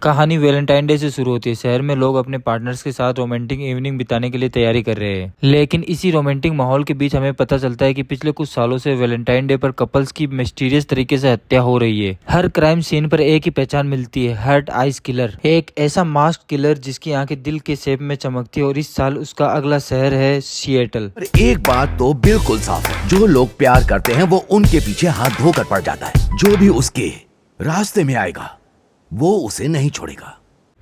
कहानी Valentine day से शुरू होती है। शहर में लोग अपने पार्टनर्स के साथ रोमांटिक इवनिंग बिताने के लिए तैयारी कर रहे हैं, लेकिन इसी रोमांटिक माहौल के बीच हमें पता चलता है कि पिछले कुछ सालों से वैलेंटाइन डे पर कपल्स की मिस्टीरियस तरीके से हत्या हो रही है। हर क्राइम सीन पर एक ही पहचान मिलती है, हर्ट आइज किलर, एक ऐसा मास्क किलर जिसकी आंखें दिल के शेप में चमकती है। और इस साल उसका अगला शहर है सिएटल। एक बात तो बिल्कुल साफ है, जो लोग प्यार करते हैं वो उनके पीछे हाथ धोकर पड़ जाता है। जो भी उसके रास्ते में आएगा वो उसे नहीं छोड़ेगा।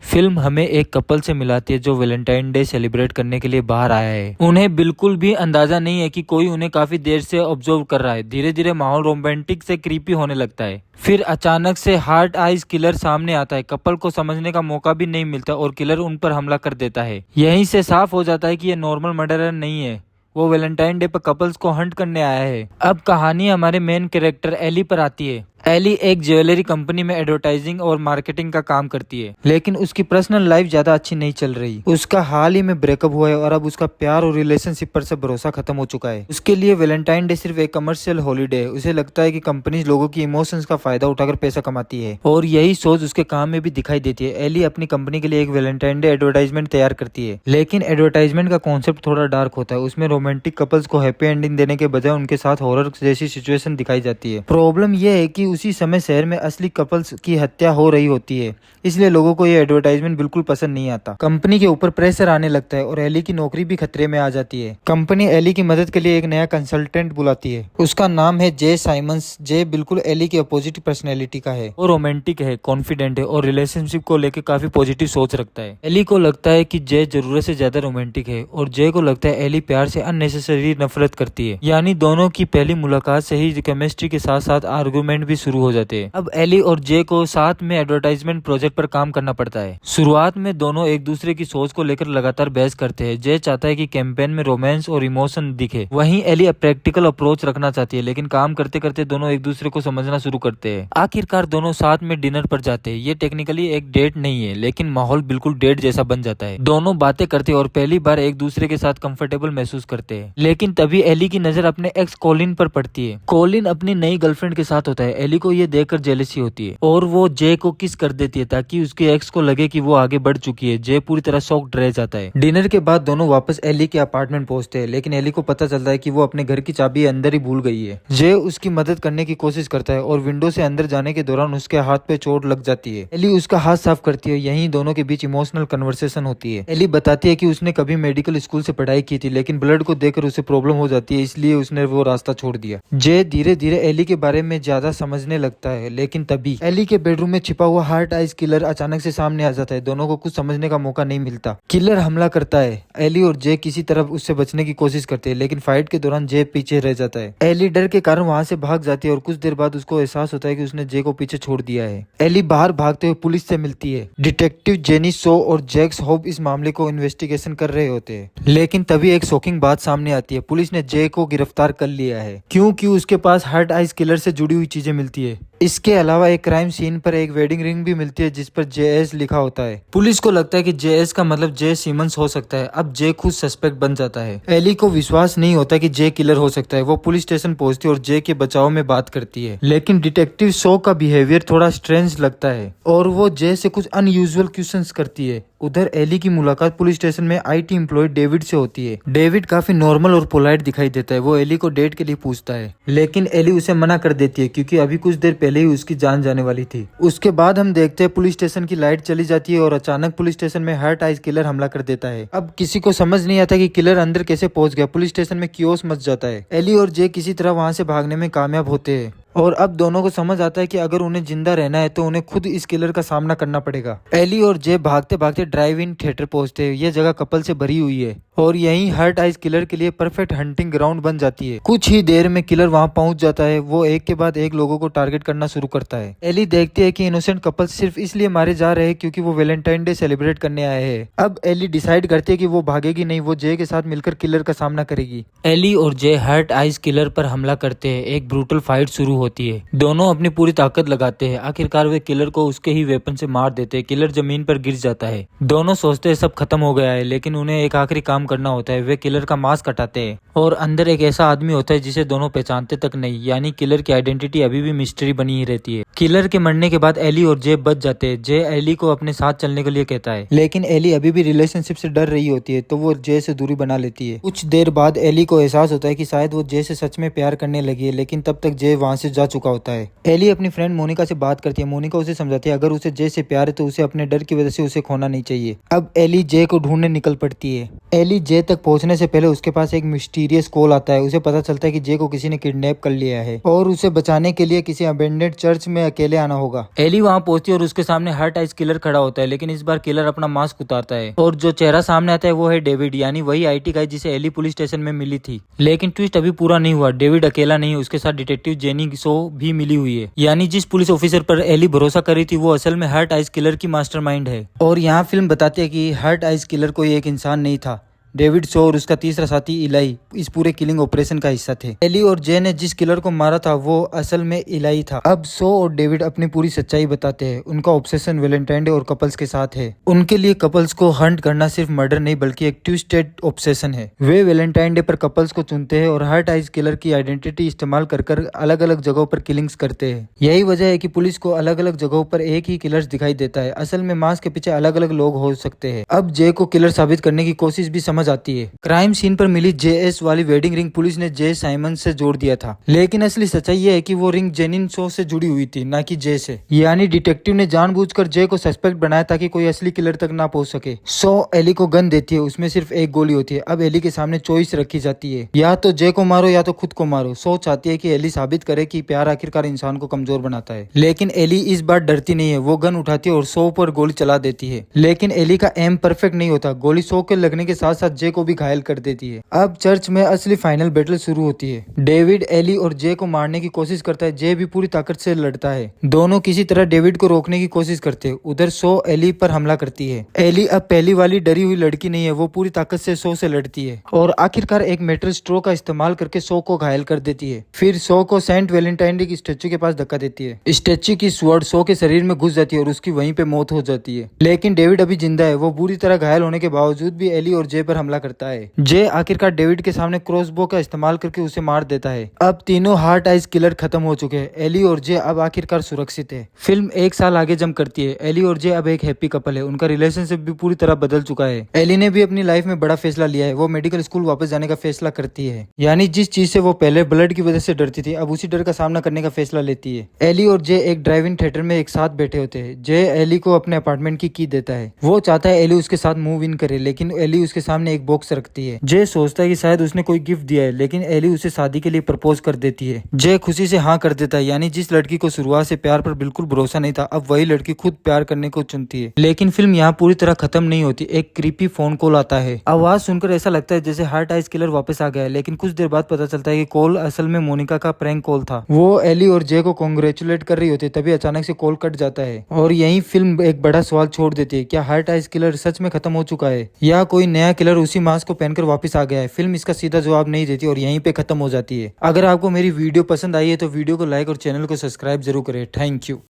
फिल्म हमें एक कपल से मिलाती है जो वैलेंटाइन डे सेलिब्रेट करने के लिए बाहर आया है। उन्हें बिल्कुल भी अंदाजा नहीं है कि कोई उन्हें काफी देर से ऑब्जर्व कर रहा है। धीरे धीरे माहौल रोमांटिक से क्रीपी होने लगता है। फिर अचानक से हार्ट आइज किलर सामने आता है। कपल को समझने का मौका भी नहीं मिलता और किलर उन पर हमला कर देता है। यहीं से साफ हो जाता है कि ये नॉर्मल मर्डरर नहीं है, वो वैलेंटाइन डे पर कपल्स को हंट करने आया है। अब कहानी हमारे मेन कैरेक्टर एली पर आती है। एली एक ज्वेलरी कंपनी में एडवर्टाइजिंग और मार्केटिंग का काम करती है, लेकिन उसकी पर्सनल लाइफ ज्यादा अच्छी नहीं चल रही। उसका हाल ही में ब्रेकअप हुआ है और अब उसका प्यार और रिलेशनशिप पर से भरोसा खत्म हो चुका है। उसके लिए वैलेंटाइन डे सिर्फ एक कमर्शियल हॉलीडे है। उसे लगता है कि कंपनी लोगों की इमोशंस का फायदा उठाकर पैसा कमाती है और यही सोच उसके काम में भी दिखाई देती है। एली अपनी कंपनी के लिए एक वैलेंटाइन डे एडवर्टाइजमेंट तैयार करती है, लेकिन एडवर्टाइजमेंट का कॉन्सेप्ट थोड़ा डार्क होता है। उसमें रोमांटिक कपल्स को हैप्पी एंडिंग देने के बजाय उनके साथ हॉरर जैसी सिचुएशन दिखाई जाती है। प्रॉब्लम यह है कि उसी समय शहर में असली कपल्स की हत्या हो रही होती है, इसलिए लोगों को ये एडवर्टाइजमेंट बिल्कुल पसंद नहीं आता। कंपनी के ऊपर प्रेशर आने लगता है और एली की नौकरी भी खतरे में आ जाती है। कंपनी एली की मदद के लिए एक नया कंसल्टेंट बुलाती है। उसका नाम है जे साइमंस। जे बिल्कुल एली की अपोजिट पर्सनैलिटी का है। वो रोमांटिक है, कॉन्फिडेंट है और रिलेशनशिप को लेकर काफी पॉजिटिव सोच रखता है। एली को लगता है कि जे जरूरत से ज्यादा रोमांटिक है और जे को लगता है एली प्यार से अननेसेसरी नफरत करती है। यानी दोनों की पहली मुलाकात से ही केमिस्ट्री के साथ साथ आर्गुमेंट भी शुरू हो जाते हैं। अब एली और जे को साथ में एडवर्टाइजमेंट प्रोजेक्ट पर काम करना पड़ता है। शुरुआत में दोनों एक दूसरे की सोच को लेकर लगातार बहस करते हैं। जे चाहता है कि कैंपेन में रोमांस और इमोशन दिखे, वहीं एली प्रैक्टिकल अप्रोच रखना चाहती है, लेकिन काम करते करते दोनों एक दूसरे को समझना शुरू करते हैं। आखिरकार दोनों साथ में डिनर पर जाते हैं। ये टेक्निकली एक डेट नहीं है, लेकिन माहौल बिल्कुल डेट जैसा बन जाता है। दोनों बातें करते हैं और पहली बार एक दूसरे के साथ कंफर्टेबल महसूस करते हैं। लेकिन तभी एली की नजर अपने एक्स कॉलिन पर पड़ती है। कॉलिन अपनी नई गर्लफ्रेंड के साथ होता है। एली को ये देखकर जेलसी होती है और वो जे को किस कर देती है ताकि उसके एक्स को लगे कि वो आगे बढ़ चुकी है। जे पूरी तरह शॉक्ड रह जाता है। डिनर के बाद दोनों वापस एली के अपार्टमेंट पहुंचते हैं, लेकिन एली को पता चलता है कि वो अपने घर की चाबी अंदर ही भूल गई है। जे उसकी मदद करने की कोशिश करता है और विंडो से अंदर जाने के दौरान उसके हाथ पे चोट लग जाती है। एली उसका हाथ साफ करती है। यहीं दोनों के बीच इमोशनल कन्वर्सेशन होती है। एली बताती है कि उसने कभी मेडिकल स्कूल से पढ़ाई की थी, लेकिन ब्लड को देखकर उसे प्रॉब्लम हो जाती है, इसलिए उसने वो रास्ता छोड़ दिया। जे धीरे धीरे एली के बारे में ज्यादा समझने लगता है, लेकिन तभी एली के बेडरूम में छिपा हुआ हार्ट आइज किलर अचानक से सामने आ जाता है। दोनों को कुछ समझने का मौका नहीं मिलता। किलर हमला करता है। एली और जे किसी तरह उससे बचने की कोशिश करते हैं, लेकिन फाइट के दौरान जे पीछे रह जाता है। एली डर के कारण वहां से भाग जाती है और कुछ देर बाद उसको एहसास होता है कि उसने जे को पीछे छोड़ दिया है। एली बाहर भागते हुए पुलिस से मिलती है। डिटेक्टिव जेनी सो और जैक्स होप इस मामले को इन्वेस्टिगेशन कर रहे होते हैं, लेकिन तभी एक शॉकिंग बात सामने आती है। पुलिस ने जे को गिरफ्तार कर लिया है, क्योंकि उसके पास हार्ट आइज किलर से जुड़ी हुई चीजें मिलती है। इसके अलावा एक क्राइम सीन पर एक वेडिंग रिंग भी मिलती है जिस पर जेएस लिखा होता है। पुलिस को लगता है कि जेएस का मतलब जे सिमंस हो सकता है। अब जे खुद सस्पेक्ट बन जाता है। एली को विश्वास नहीं होता कि जे किलर हो सकता है। वो पुलिस स्टेशन पहुंचती है और जे के बचाव में बात करती है, लेकिन डिटेक्टिव शो का बिहेवियर थोड़ा स्ट्रेंज लगता है और वो जे से कुछ अनयूजुअल क्वेश्चंस करती है। उधर एली की मुलाकात पुलिस स्टेशन में आईटी एम्प्लॉय डेविड से होती है। डेविड काफी नॉर्मल और पोलाइट दिखाई देता है। वो एली को डेट के लिए पूछता है, लेकिन एली उसे मना कर देती है क्योंकि अभी कुछ देर पहले ही उसकी जान जाने वाली थी। उसके बाद हम देखते हैं पुलिस स्टेशन की लाइट चली जाती है और अचानक पुलिस स्टेशन में हार्ट आइज किलर हमला कर देता है। अब किसी को समझ नहीं आता कि किलर अंदर कैसे पहुंच गया। पुलिस स्टेशन में कियोस मच जाता है। एली और जे किसी तरह वहां से भागने में कामयाब होते हैं और अब दोनों को समझ आता है कि अगर उन्हें जिंदा रहना है तो उन्हें खुद इस किलर का सामना करना पड़ेगा। एली और जे भागते भागते ड्राइव इन थिएटर पहुंचते हैं। यह जगह कपल से भरी हुई है और यहीं हार्ट आइज किलर के लिए परफेक्ट हंटिंग ग्राउंड बन जाती है। कुछ ही देर में किलर वहां पहुंच जाता है। वो एक के बाद एक लोगों को टारगेट करना शुरू करता है। एली देखती है कि इनोसेंट कपल सिर्फ इसलिए मारे जा रहे हैं क्योंकि वो वैलेंटाइन डे सेलिब्रेट करने आए हैं। अब एली डिसाइड करती है कि वो भागेगी नहीं, वो जे के साथ मिलकर किलर का सामना करेगी। एली और जे हार्ट आइज किलर पर हमला करते हैं। एक ब्रूटल फाइट शुरू होती है। दोनों अपनी पूरी ताकत लगाते हैं। आखिरकार वे किलर को उसके ही वेपन से मार देते हैं। किलर जमीन पर गिर जाता है। दोनों सोचते हैं सब खत्म हो गया है, लेकिन उन्हें एक आखिरी काम करना होता है। वे किलर का मास्क हटाते हैं और अंदर एक ऐसा आदमी होता है जिसे दोनों पहचानते तक नहीं, यानी किलर की आइडेंटिटी अभी भी मिस्ट्री बनी ही रहती है। किलर के मरने के बाद एली और जे बच जाते हैं। जे एली को अपने साथ चलने के लिए कहता है, लेकिन एली अभी भी रिलेशनशिप से डर रही होती है, तो वो जे से दूरी बना लेती है। कुछ देर बाद एली को एहसास होता है कि शायद वो जे से सच में प्यार करने लगी है, लेकिन तब तक जे वहां से जा चुका होता है। एली अपनी फ्रेंड मोनिका से बात करती है। मोनिका उसे समझाती है अगर उसे जे से प्यार है तो उसे अपने डर की वजह से उसे खोना नहीं चाहिए। अब एली जे को ढूंढने निकल पड़ती है। एली जे तक पहुंचने से पहले उसके पास एक मिस्टीरियस कॉल आता है। उसे पता चलता है कि जे को किसी ने किडनैप कर लिया है और उसे बचाने के लिए किसी अबेंडेड चर्च में अकेले आना होगा। एली वहां पहुंचती है और उसके सामने हर्ट आइज किलर खड़ा होता है, लेकिन इस बार किलर अपना मास्क उतारता है और जो चेहरा सामने आता है वो है डेविड, यानी वही आईटी गाय जिसे एली पुलिस स्टेशन में मिली थी। लेकिन ट्विस्ट अभी पूरा नहीं हुआ। डेविड अकेला नहीं, उसके साथ डिटेक्टिव जेनी सो भी मिली हुई है, यानी जिस पुलिस ऑफिसर पर एली भरोसा कर रही थी वो असल में हर्ट आइज किलर की मास्टरमाइंड है। और यहाँ फिल्म बताती है कि हर्ट आइज किलर कोई एक इंसान नहीं था। डेविड सो और उसका तीसरा साथी इलाई इस पूरे किलिंग ऑपरेशन का हिस्सा थे। एली और जे ने जिस किलर को मारा था वो असल में इलाई था। अब सो और डेविड अपनी पूरी सच्चाई बताते हैं। उनका ऑब्सेशन वैलेंटाइन डे और कपल्स के साथ है। उनके लिए कपल्स को हंट करना सिर्फ मर्डर नहीं बल्कि एक ट्विस्टेड ऑब्सेशन है। वे वैलेंटाइन डे पर कपल्स को चुनते हैं और हर्ट आइज किलर की आइडेंटिटी इस्तेमाल कर अलग अलग जगहों पर किलिंग्स करते हैं। यही वजह है कि पुलिस को अलग अलग जगहों पर एक ही किलर दिखाई देता है। असल में मास्क के पीछे अलग अलग लोग हो सकते हैं। अब जे को किलर साबित करने की कोशिश भी समझ आती है। क्राइम सीन पर मिली जेएस वाली वेडिंग रिंग पुलिस ने जे साइमन से जोड़ दिया था, लेकिन असली सच्चाई यह है कि वो रिंग जेनिन सो से जुड़ी हुई थी, ना कि जे से। यानी डिटेक्टिव ने जानबूझकर जे को सस्पेक्ट बनाया ताकि कोई असली किलर तक ना पहुंच सके। सो एली को गन देती है, उसमें सिर्फ एक गोली होती है। अब एली के सामने चॉइस रखी जाती है, या तो जे को मारो या तो खुद को मारो। सो चाहती है कि एली साबित करे कि प्यार आखिरकार इंसान को कमजोर बनाता है, लेकिन एली इस बार डरती नहीं है। वो गन उठाती है और सो पर गोली चला देती है, लेकिन एली का एम परफेक्ट नहीं होता। गोली सो के लगने के साथ साथ जे को भी घायल कर देती है। अब चर्च में असली फाइनल बैटल शुरू होती है। डेविड एली और जे को मारने की कोशिश करता है। जे भी पूरी ताकत से लड़ता है। दोनों किसी तरह डेविड को रोकने की कोशिश करते हैं। उधर सो एली पर हमला करती है। एली अब पहली वाली डरी हुई लड़की नहीं है, वो पूरी ताकत से सो से लड़ती है और आखिरकार एक मेटल स्ट्रो का इस्तेमाल करके सो को घायल कर देती है। फिर सो को सेंट वैलेंटाइन डे की स्टेच्यू के पास धक्का देती है। स्टेच्यू की स्वॉर्ड सो के शरीर में घुस जाती है और उसकी वहीं पे मौत हो जाती है। लेकिन डेविड अभी जिंदा है। वो बुरी तरह घायल होने के बावजूद भी एली और जे पर हमला करता है। जे आखिरकार डेविड के सामने क्रॉसबो का इस्तेमाल करके उसे मार देता है। अब तीनों हार्ट आइज किलर खत्म हो चुके हैं। एली और जे अब आखिरकार सुरक्षित है। फिल्म एक साल आगे जंप करती है। एली और जे अब एक हैप्पी कपल है। उनका रिलेशनशिप भी पूरी तरह बदल चुका है। एली ने भी अपनी लाइफ में बड़ा फैसला लिया है। वो मेडिकल स्कूल वापस जाने का फैसला करती है, यानी जिस चीज से वो पहले ब्लड की वजह से डरती थी अब उसी डर का सामना करने का फैसला लेती है। एली और जे एक ड्राइव इन थिएटर में एक साथ बैठे होते हैं। जे एली को अपने अपार्टमेंट की देता है। वो चाहता है एली उसके साथ मूव इन करे, लेकिन एली उसके सामने एक बॉक्स रखती है। जे सोचता है कि शायद उसने कोई गिफ्ट दिया है, लेकिन एली उसे शादी के लिए प्रपोज कर देती है। जे खुशी से हाँ कर देता है, यानी जिस लड़की को शुरुआत से प्यार पर बिल्कुल भरोसा नहीं था अब वही लड़की खुद प्यार करने को चुनती है। लेकिन फिल्म यहाँ पूरी तरह खत्म नहीं होती। एक क्रीपी फोन कॉल आता है। आवाज सुनकर ऐसा लगता है जैसे हार्ट आइज किलर वापस आ गया है, लेकिन कुछ देर बाद पता चलता है कि कॉल असल में मोनिका का प्रैंक कॉल था। वो एली और जे को कांग्रेचुलेट कर रही होती है, तभी अचानक से कॉल कट जाता है और यही फिल्म एक बड़ा सवाल छोड़ देती है, क्या हार्ट आइज किलर सच में खत्म हो चुका है या कोई नया किलर उसी मास्क को पहनकर वापस आ गया है। फिल्म इसका सीधा जवाब नहीं देती और यहीं पे खत्म हो जाती है। अगर आपको मेरी वीडियो पसंद आई है तो वीडियो को लाइक और चैनल को सब्सक्राइब जरूर करें। Thank you.